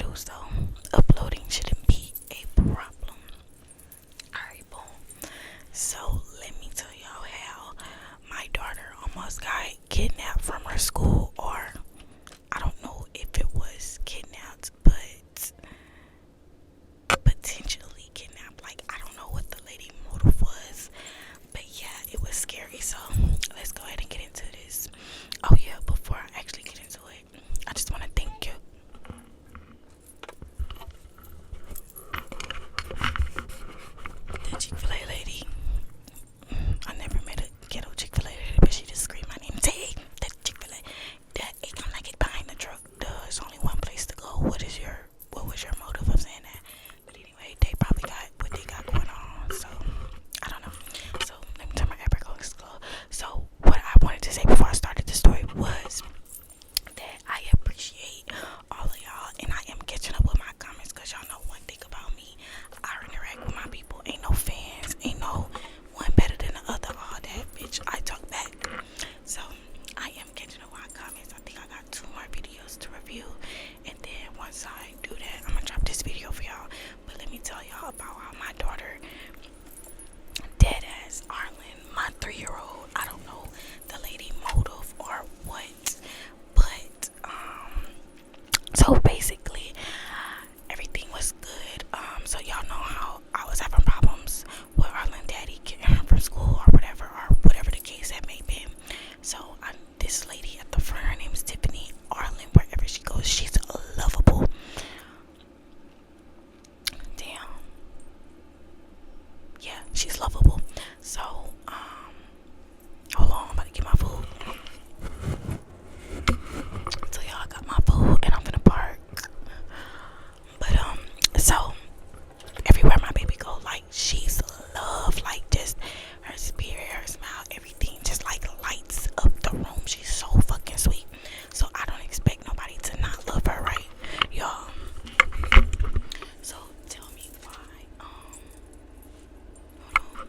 news though. Uploading shouldn't be a problem. Alright, boom. So let me tell y'all how my daughter almost got kidnapped from her school, or I don't know if it was kidnapped, but potentially kidnapped. Like, I don't know what the lady motive was, but yeah, it was scary. So let's go ahead and get into this. Oh yeah, before I actually get into it, I just want to thank you. The Chick-fil-A lady. I never met a ghetto Chick-fil-A lady, but she just screamed my name. Tay, that Chick-fil-A. That I'm like it behind the truck. There's only one place to go. What was your motive of saying that? But anyway, they probably got what they got going on. So I don't know. So let me turn my air close. So what I wanted to say before I started the story was that I appreciate all of y'all, and I am catching up with my comments, because y'all know one thing about me. I interact with my people. Ain't no fans, ain't no one better than the other, all that, bitch. I talk back. So I am catching up with my comments. I think I got 2 more videos to review, and then once I do that, I'm gonna drop this video for y'all. But let me tell y'all about how my daughter, dead ass Arlen, my 3-year-old, I don't know the lady motive or what, but so basically everything was good. So y'all know how I was having problems with Arlen daddy getting her from school or whatever the case that may be. So this lady at the front, her name is Tiffany. Arlen, wherever she goes, she's lovable. Damn. Yeah, she's lovable. So hold on, I'm about to get my food. So y'all, I got my food and I'm gonna park. But so everywhere my baby go, like, she's love, like, just her spirit, her smile, everything just like lights up the room. She's so fucking sweet. So I don't expect nobody to not love her, right, y'all? So tell me why hold on.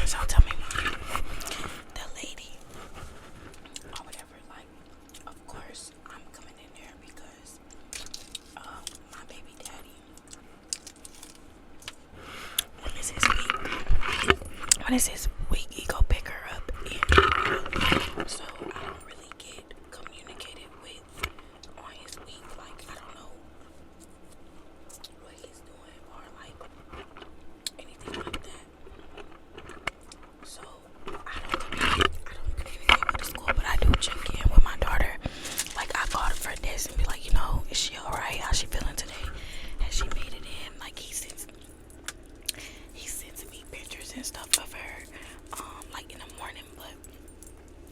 So tell me why the lady or whatever, like, of course I'm coming in there because my baby daddy, when it's his week, he go pick her up, and so I don't really get communicated with on his week. Like, I don't know what he's doing or like anything like that. So I don't communicate with the school, but I do check in with my daughter. Like, I call her for this and be like, is she alright? How she feeling today? Has she made it in? Like, he sends me pictures and stuff of her, like in the morning, but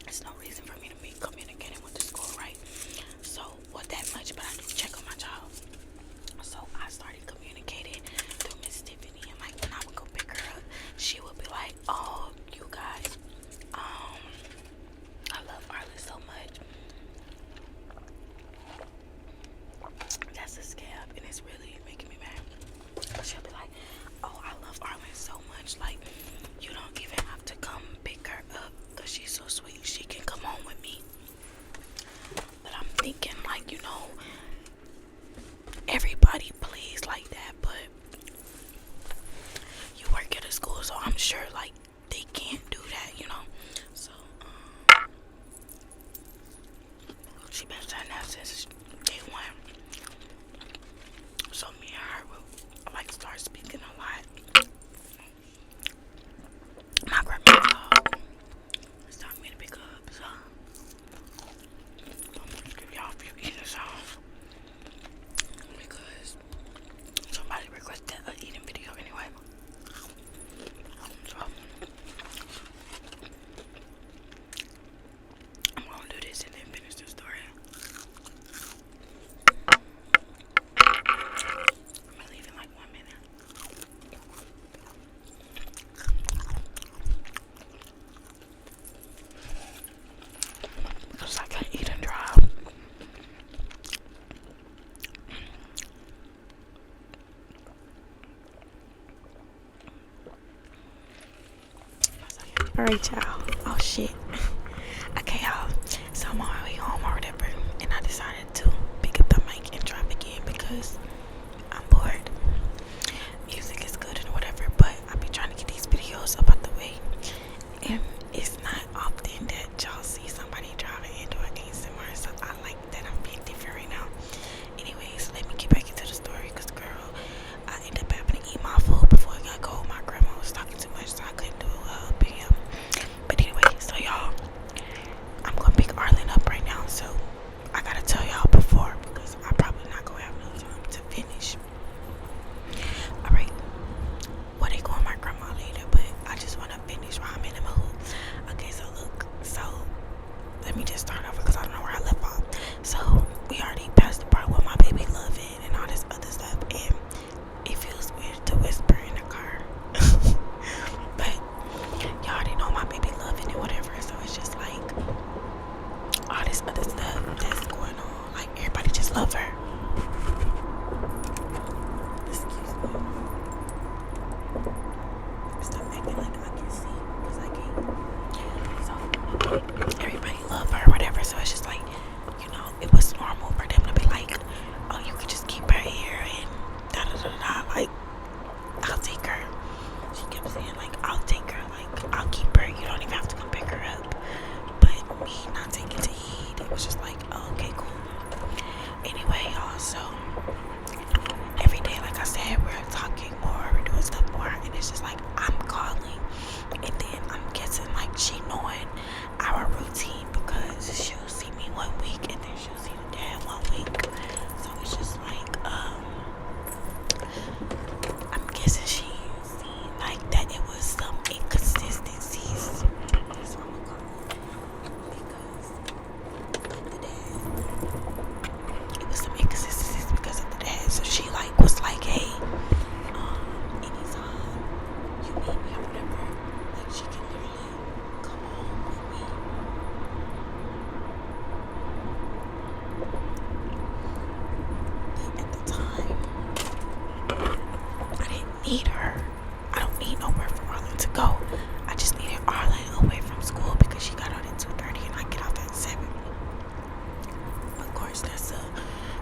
it's no reason for me to be communicating with the school, right? So, what that much, but I do check on my child. So I started communicating through Miss Tiffany, and like when I would go pick her up, she would be like, "Oh, you guys, I love Arlen so much." That's a scab, and it's really making me mad. She'll be like, "Oh, I love Arlen so much. Like, you don't even have to come pick her up because she's so sweet. She can come home with me." But I'm thinking, like, everybody plays like that, but you work at a school, so I'm sure, like, they can't do that. So, she been saying that since day 1. So me and her will, like, start speaking a lot. My grandma called. It's time for me to pick up, so I'm gonna give y'all a few eating songs because somebody requested an eating video anyway. So I'm gonna do this and then finish the story. Alright, y'all. Oh shit. Okay, y'all. So I'm on my way home or whatever, and I decided to pick up the mic and drive again because I'm bored. Music is good and whatever, but I be trying to get these videos up out the way, and it's not often that y'all see somebody driving into an ASMR, so I like that I'm being different right now. Anyways, let me get back into the story, because girl, I ended up having to eat my food before I got cold. My grandma was talking too much, so I couldn't do a PM. But anyway, so y'all, I'm gonna pick Arlen up right now, so I gotta tell y'all before, because I'm probably not gonna have enough time to finish. Alright, well, they going my grandma later, but I just wanna finish while I'm in the mood. Okay, so look, so let me just start over because I don't know where I left off. So we already passed the part with my baby loving and all this other stuff, and it feels weird to whisper in the car. But y'all already know my baby loving and whatever, so it's just like all this other stuff that's going on. Like, everybody just love her. Excuse me. Stop making like I can see, because I can't. So everybody love her, whatever. So it's just like, you know, it was normal for them to be like, oh, you could just keep her here and da da da da. Like, I'll take her. She kept saying like, I'll take her. Like, I'll keep her. You don't even have to come pick her up. But me not taking to heed, it was just like, oh, okay, cool. Anyway, y'all, so every day, like I said, we're talking more, we're doing stuff more, and it's just like I'm calling, and then I'm guessing like she knowing our routine, because she'll see me 1 week and then she'll see the dad 1 week. So it's just like I'm guessing she seen like that it was some inconsistencies. So I'm gonna call it because of the dad. It was some inconsistencies because of the dad. So she like was like, hey, anytime you need me or whatever, like she can literally come home with me. But at the time, I didn't need her. I don't need nowhere for Arlen to go. I just needed Arlen away from school because she got out at 2:30 and I get off at 7. Of course, that's a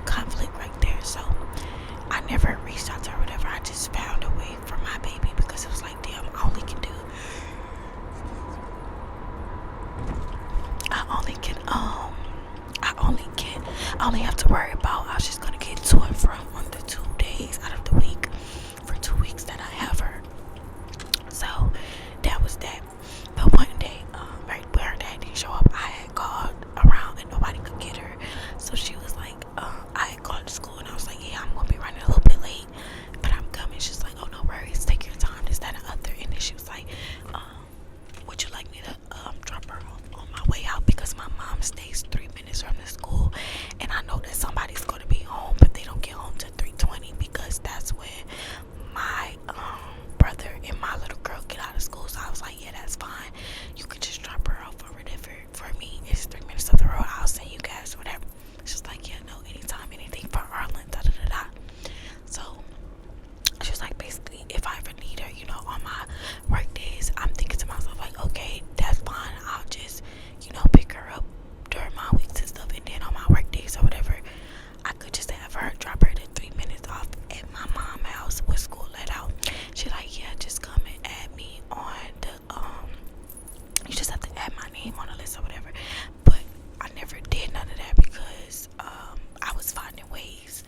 conflict right there. So I never reached out to her or whatever. I just found a way for my baby, because it was like, damn, I only can I only have to worry about, I was just gonna get to and from on the 2 days out of the week for 2 weeks that I have her. So that was that. But one day, right where her dad didn't show up, I had called around and nobody could get her. So she was like, I had called to school and I was like, yeah, I'm gonna be running a little bit late, but I'm coming. She's like, oh, no worries, take your time, this, that, and other. And then she was like, would you like me to drop her off on my way out, because my mom stays 3 minutes from the school, and I know that somebody's going to be home, but they don't get home till 3:20, because that's when my brother and my little girl get out of school. So I was like, yeah, that's fine, you could just drop her off or whatever. For me, it's 3 minutes up the road, I'll send you guys whatever. She's like, yeah, no, anytime, anything for Arlen, da da da da. So she was like, basically, if I ever need her, you know, on my work days, I'm thinking to myself like, okay, that's fine, I'll just, you know, pick her up during my weeks and stuff, and then on my work days or whatever, I could just have her drop her the 3 minutes off at my mom's house with school let out. She's like, yeah, just come and add me on the you just have to add my name on the list or whatever. But I never did none of that because I was finding ways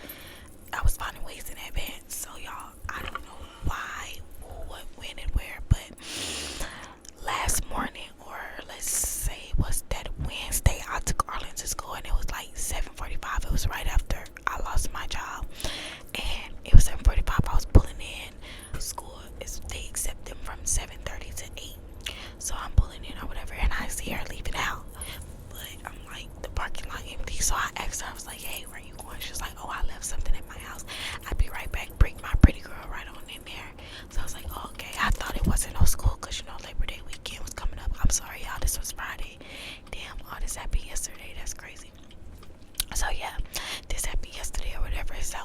in advance. So y'all, I don't know why, what, when, and where, but last morning, or let's say was that Wednesday, I took Arlen to school and it was like 7:45. It was right after I lost my job, and it was 7:45. I was pulling in. School is, they accept them from 7:30 to 8. So I'm pulling in or whatever, and I see her leaving out, but I'm like, the parking lot empty. So I asked her, I was like, hey, where you going? She was like, oh, I left something at my house, I'll be right back. Bring my pretty girl right on in there. So I was like, oh, okay. I thought it wasn't no school because, you know, Labor Day weekend was coming up. I'm sorry, y'all, this was Friday. Damn, all this happened yesterday. That's crazy. So yeah, this happened yesterday or whatever. So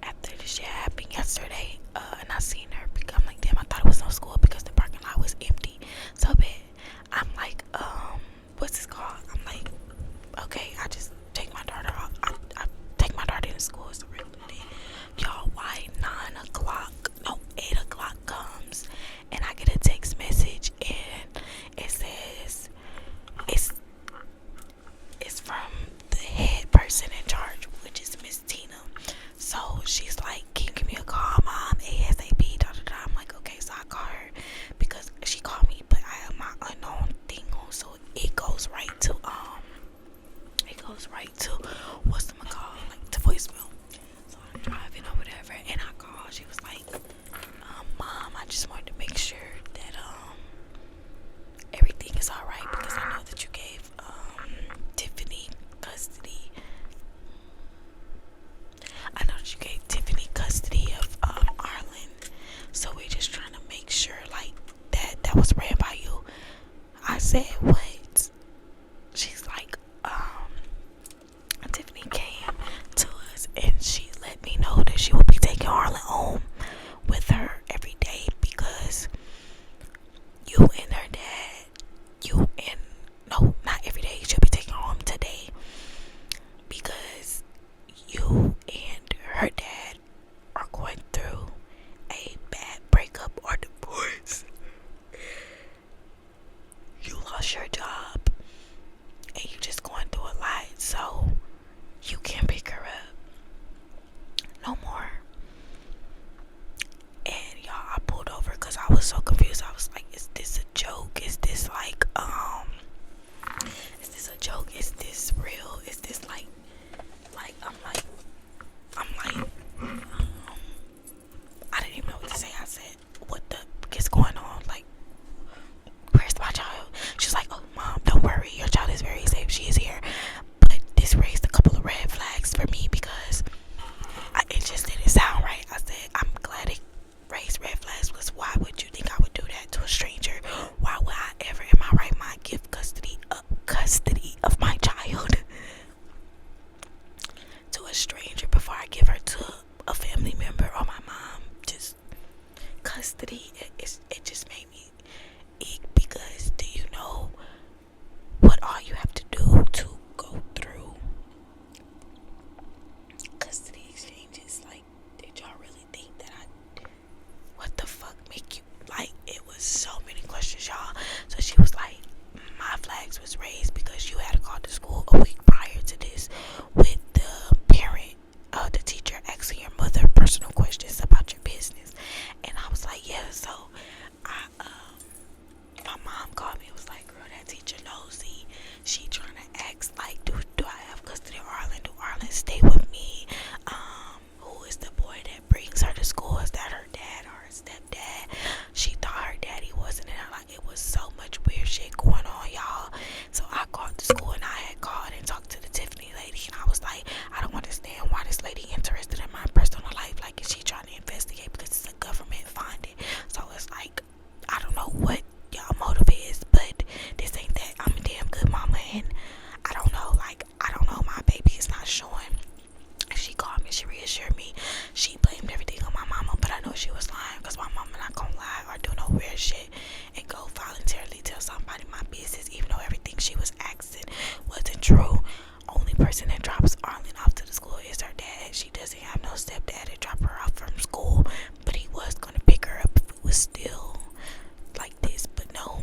after this shit happened yesterday, and I seen her, I'm like, damn, I thought it was no school because the parking lot was empty. just wanted to make sure that everything is all right because I know that you gave Tiffany custody. I know that you gave Tiffany custody of Arlen, so we're just trying to make sure like that was ran by you. I said what? She's like, Tiffany came to us and she let me know that she will be taking Arlen home with her every day because you and her dad, you and no, not every day. She'll be taking her home today because you and her dad are going through a bad breakup or divorce. You lost your job and you just going through a lot, so you can't pick her up no more. And y'all, I pulled over because I was so confused. I was like, is this a joke? Is this like is this a joke? Is this real? Is this like I'm like I didn't even know what to say. I said, what the is going on? Like, where's my child? She's like, oh mom, don't worry, your child is very safe, she is here. But this raised a couple of red flags for me because it just didn't sound right. I said, I'm glad it raised red flags because why would you think I would do that to a stranger? Why would I ever in my right mind give custody of my child to a stranger before I give her to a family member or my mom? Just custody, it just made me eek because do you know what all you have to do to go through custody exchanges? Like, did y'all really think that what the fuck make you, like, it was so many questions, y'all. So she was like, my flags was raised because you had to call the school a week prior to this with the parent, the teacher asking your mother personal questions about your business. And I was like, yeah. So my mom called me and was like, girl, that teacher nosy. She trying to ask like, do I have custody of Arlen? Do Arlen stay with me? Who is the boy that brings her to school? Is that her dad or her stepdad? She thought her daddy wasn't in her. Like, it was so much weird shit going on, y'all. So I called the school and I had called and talked to the Tiffany lady, and I was like, I don't understand why this lady interested in my personal life. Like, is she trying to investigate because it's a government funded? So it's like, I don't know what y'all motive is, but this ain't that. I'm a damn good mama, and I don't know. Like, I don't know. My baby is not showing. She called me, she reassured me. She blamed everything on my mama, but I know she was lying because my mama not gonna lie or do no weird shit and go voluntarily tell somebody my business, even though everything she was asking wasn't true. Only person that drops Arlen off to the school is her dad. She doesn't have no stepdad to drop her off from school, but he was gonna pick her up if it was still like this. But no,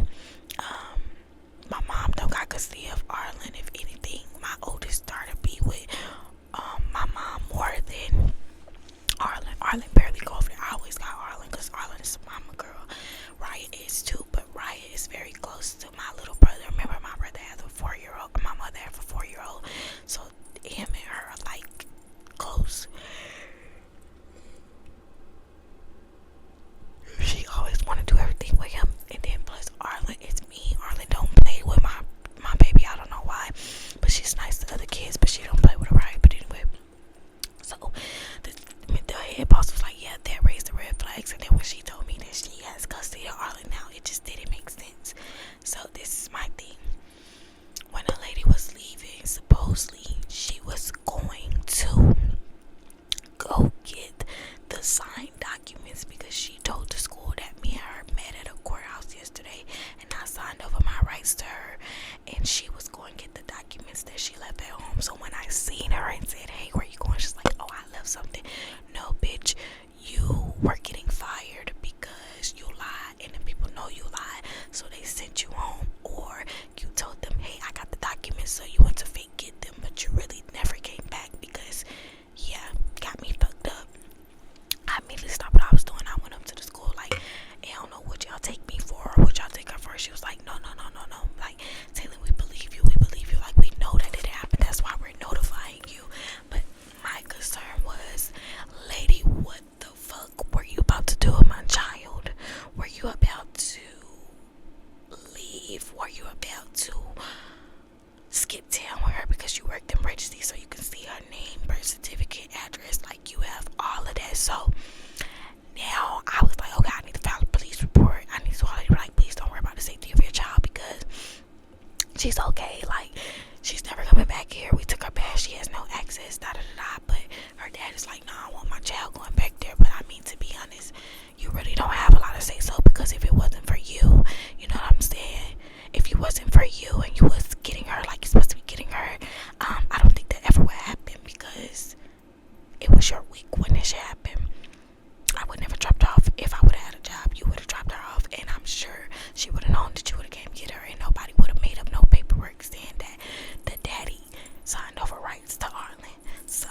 my mom don't got custody of Arlen. If anything, my oldest daughter be with my mom more than Arlen. Arlen barely go over there. I always got Arlen because Arlen is a mama girl. Riot is too, but Riot is very close to my little brother. Remember, my brother has a 4-year-old. My mother has a 4-year-old. So him and her are like close. She always want to do everything with him. And then plus Arlen, it's me. Arlen don't play with my baby. I don't know why. But she's nice to other kids, but she don't play with her, right? But anyway. So the head boss was like, yeah, that raised the red flags. And then when she told me that she has custody of Arlen now, it just didn't make sense. So this is my thing. When a lady was leaving, supposedly she was going to go get the signed documents because she told the school that me and her met at a courthouse yesterday and I signed over my rights to her, and she was going to get the documents that she left at home. So when I seen her and said, hey, where you going? She's like, oh, I left something. No, bitch, you were getting fired because you lied and the people know you lied, so they sent you home. Or you told them, hey, I got the documents, so you went to fake get them, but you really never came back because, yeah, got me fucked up. I immediately stopped what I was doing. I went up to the school like, hey, I don't know what y'all take me for or what y'all take her for. She was like, no. Like, Taylor, we believe you. Like, we know that it happened. That's why we're notifying you. But my concern was, lady her week when this shit happened. I would never dropped her off. If I would have had a job, you would have dropped her off, and I'm sure she would have known that you would have came get her, and nobody would have made up no paperwork saying that the daddy signed over rights to Arlen. So